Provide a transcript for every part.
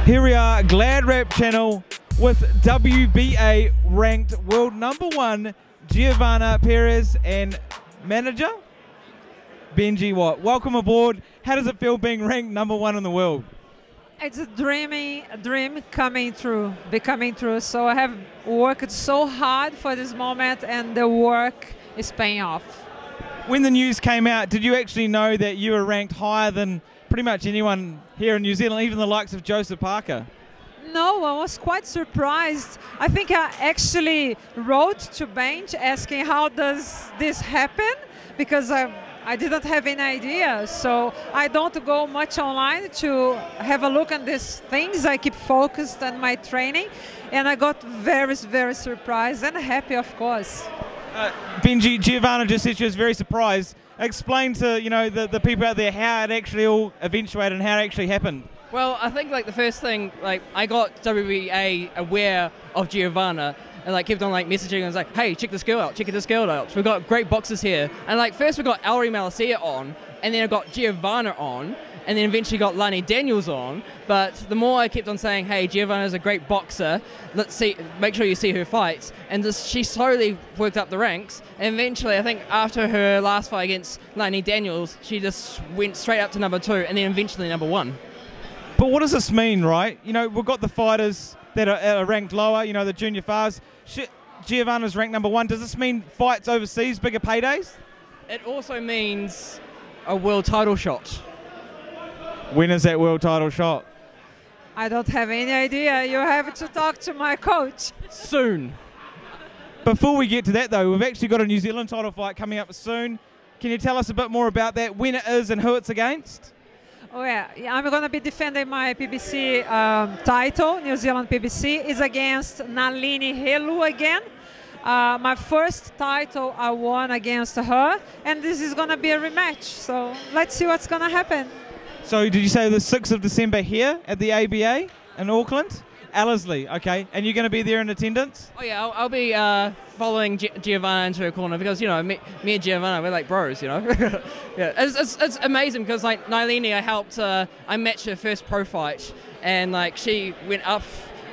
Here we are, GladrapChannel with WBA ranked world #1 Geovana Peres and manager Benji Watt. Welcome aboard. How does it feel being ranked #1 in the world? It's a dream coming true, becoming true. So I have worked so hard for this moment, and the work is paying off. When the news came out, did you actually know that you were ranked higher than pretty much anyone here in New Zealand, even the likes of Joseph Parker? No, I was quite surprised. I think I actually wrote to Benj asking how does this happen, because I didn't have any idea. So I don't go much online to have a look at these things. I keep focused on my training, and I got very, very surprised and happy, of course. Benji, Geovana just said she was very surprised. Explain to the people out there how it actually all eventuated and how it actually happened. Well, I think the first thing, I got WBA aware of Geovana and kept on messaging and was like, hey, check this girl out, check this girl out. We've got great boxers here. And first we got Ellery Malacia on, and then I got Geovana on, and then eventually got Lani Daniels on. But the more I kept on saying, hey, Geovana is a great boxer, let's see, make sure you see her fights, and she slowly worked up the ranks, and eventually I think after her last fight against Lani Daniels, she just went straight up to #2 and then eventually #1. But what does this mean, right? We've got the fighters that are ranked lower, the junior fars. Geovana's ranked #1. Does this mean fights overseas, bigger paydays? It also means a world title shot. When is that world title shot? I don't have any idea. You have to talk to my coach. Soon. Before we get to that, though, we've actually got a New Zealand title fight coming up soon. Can you tell us a bit more about that, when it is and who it's against? Oh yeah, I'm going to be defending my PBC title. New Zealand PBC is against Nalini Helu again. My first title I won against her, and this is going to be a rematch. So let's see what's going to happen. So did you say the 6th of December here at the ABA in Auckland? Ellerslie, okay. And you're going to be there in attendance? Oh yeah, I'll be following Geovana into her corner because, me and Geovana, we're like bros, Yeah, it's amazing because Nalini, I matched her first pro fight, and she went up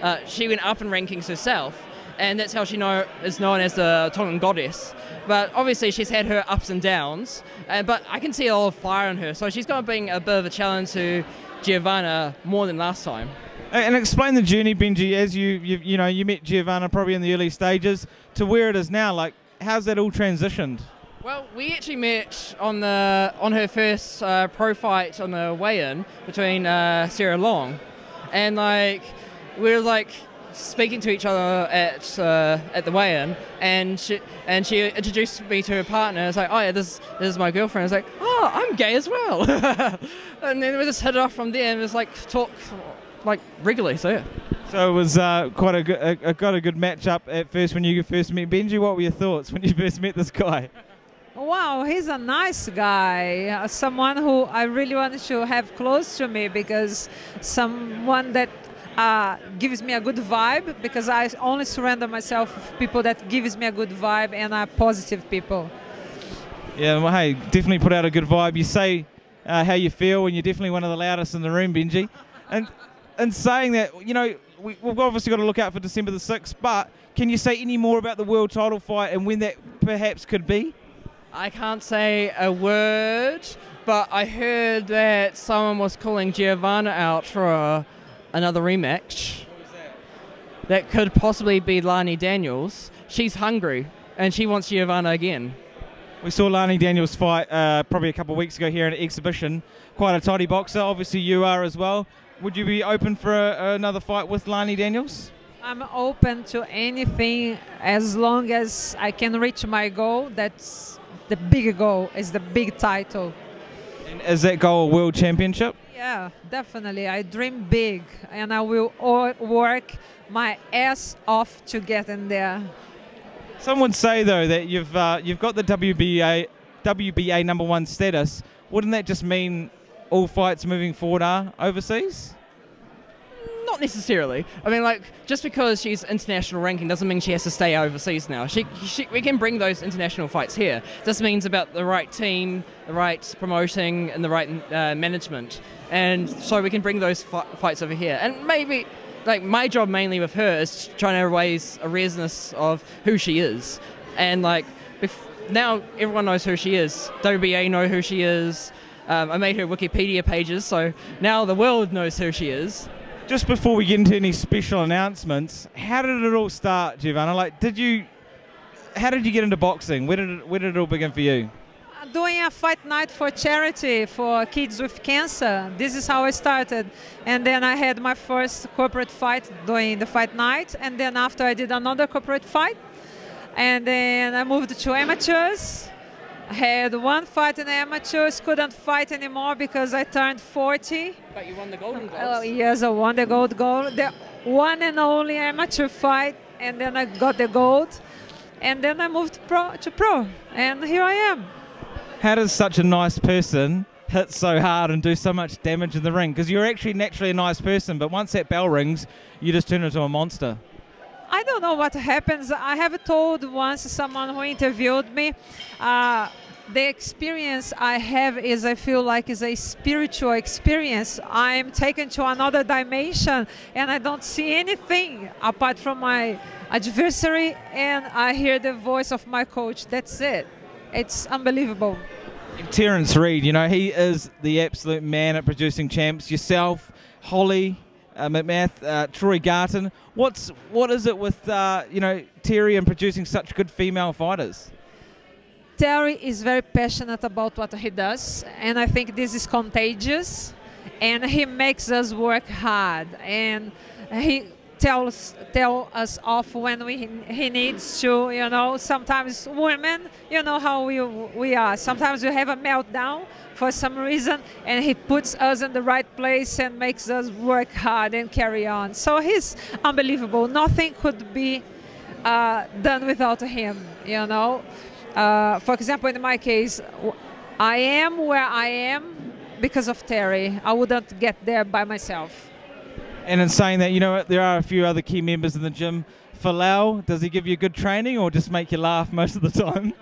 in rankings herself, and that's how she is known as the Tongan goddess. But obviously she's had her ups and downs, but I can see a lot of fire in her, so she's going to bring a bit of a challenge to Geovana more than last time. And explain the journey, Benji, as you met Geovana probably in the early stages to where it is now. How's that all transitioned? Well, we actually met on her first pro fight on the weigh-in between Sarah Long, and we were speaking to each other at the weigh-in, and she introduced me to her partner. It's like, oh yeah, this is my girlfriend. It's like, oh, I'm gay as well. And then we just hit it off from there, and it was talk regularly. So yeah. So it was quite a good match up at first when you first met Benji. What were your thoughts when you first met this guy? Wow, he's a nice guy, someone who I really want to have close to me, because someone that gives me a good vibe, because I only surrender myself with people that gives me a good vibe and are positive people. Yeah, well, hey, definitely put out a good vibe. You say how you feel, and you're definitely one of the loudest in the room, Benji. And saying that, we've obviously got to look out for December the 6th, but can you say any more about the world title fight and when that perhaps could be? I can't say a word, but I heard that someone was calling Geovana out for another rematch. What was that? That could possibly be Lani Daniels. She's hungry, and she wants Geovana again. We saw Lani Daniels fight probably a couple of weeks ago here in an exhibition. Quite a tidy boxer. Obviously you are as well. Would you be open for another fight with Lani Daniels? I'm open to anything as long as I can reach my goal. That's the big goal, is the big title. And is that goal a world championship? Yeah, definitely. I dream big, and I will work my ass off to get in there. Some would say though that you've got the WBA #1 status. Wouldn't that just mean all fights moving forward are overseas? not necessarily. I mean, like, just because she's international ranking doesn't mean she has to stay overseas now. We can bring those international fights here. This means about the right team, the right promoting, and the right management. And so we can bring those fights over here. And maybe, like, my job mainly with her is trying to raise awareness of who she is. And, like, now everyone knows who she is. WBA know who she is. I made her Wikipedia pages, so now the world knows who she is. Just before we get into any special announcements, how did it all start, Geovana? Like, how did you get into boxing? Where did it all begin for you? Doing a fight night for charity for kids with cancer. This is how I started. And then I had my first corporate fight doing the fight night. And then after I did another corporate fight. And then I moved to amateurs. I had one fight in amateurs, couldn't fight anymore because I turned 40. But you won the Golden Gloves. Oh, yes, I won the gold, the one and only amateur fight, and then I got the gold. And then I moved to pro, and here I am. How does such a nice person hit so hard and do so much damage in the ring? Because you're actually naturally a nice person, but once that bell rings, you just turn into a monster. I don't know what happens. I have told once someone who interviewed me, the experience I have is I feel like is a spiritual experience. I'm taken to another dimension and I don't see anything apart from my adversary, and I hear the voice of my coach. That's it. It's unbelievable. Terence Reid, you know, he is the absolute man at producing champs. Yourself, Holly, McMath, Troy Garton. What is it with you know, Terry and producing such good female fighters? Terry is very passionate about what he does, and I think this is contagious. And he makes us work hard, and he tells us off when he needs to. You know, sometimes women, you know how we are. Sometimes we have a meltdown for some reason, and he puts us in the right place and makes us work hard and carry on. So he's unbelievable. Nothing could be done without him, you know. For example, in my case, I am where I am because of Terry. I wouldn't get there by myself. And in saying that, you know, there are a few other key members in the gym. Falau, does he give you good training or just make you laugh most of the time?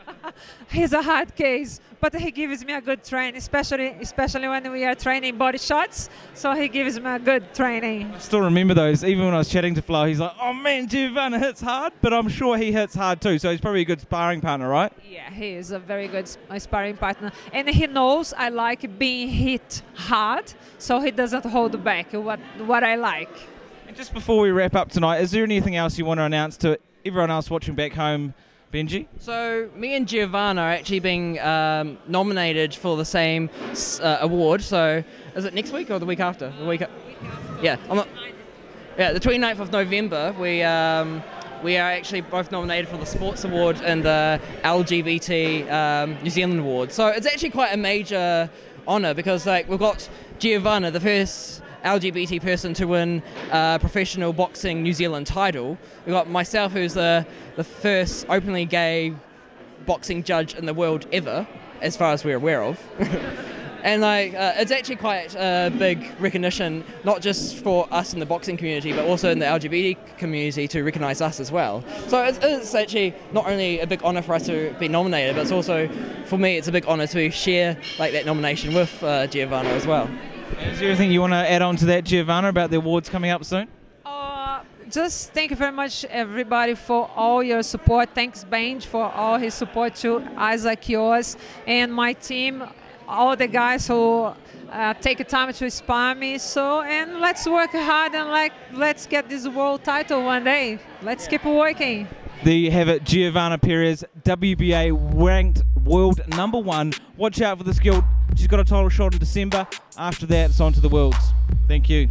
He's a hard case, but he gives me a good training, especially when we are training body shots. So he gives me a good training. I still remember those. Even when I was chatting to Falau, he's like, "Oh man, Geovana hits hard," but I'm sure he hits hard too. So he's probably a good sparring partner, right? Yeah, he is a very good sparring partner, and he knows I like being hit hard, so he doesn't hold back. What I like. And just before we wrap up tonight, is there anything else you want to announce to everyone else watching back home, Benji? So me and Geovana are actually being nominated for the same award. So is it next week or the week after? The week yeah, the 29th of November. We are actually both nominated for the Sports Award and the LGBT New Zealand Award. So it's actually quite a major honour because, like, we've got Geovana, the first LGBT person to win a professional boxing New Zealand title. We've got myself, who's the first openly gay boxing judge in the world ever, as far as we're aware of. And like, it's actually quite a big recognition, not just for us in the boxing community, but also in the LGBT community to recognise us as well. So it's actually not only a big honour for us to be nominated, but it's also, for me, it's a big honour to share like that nomination with Geovana as well. Is there anything you want to add on to that, Geovana, about the awards coming up soon? Just thank you very much, everybody, for all your support. Thanks, Benj, for all his support to Isaac, yours, and my team, all the guys who take the time to inspire me. So, and let's work hard and let's get this world title one day. Let's keep working. There you have it, Geovana Peres, WBA ranked world #1. Watch out for this girl. She's got a title shot in December. After that, it's on to the Worlds. Thank you.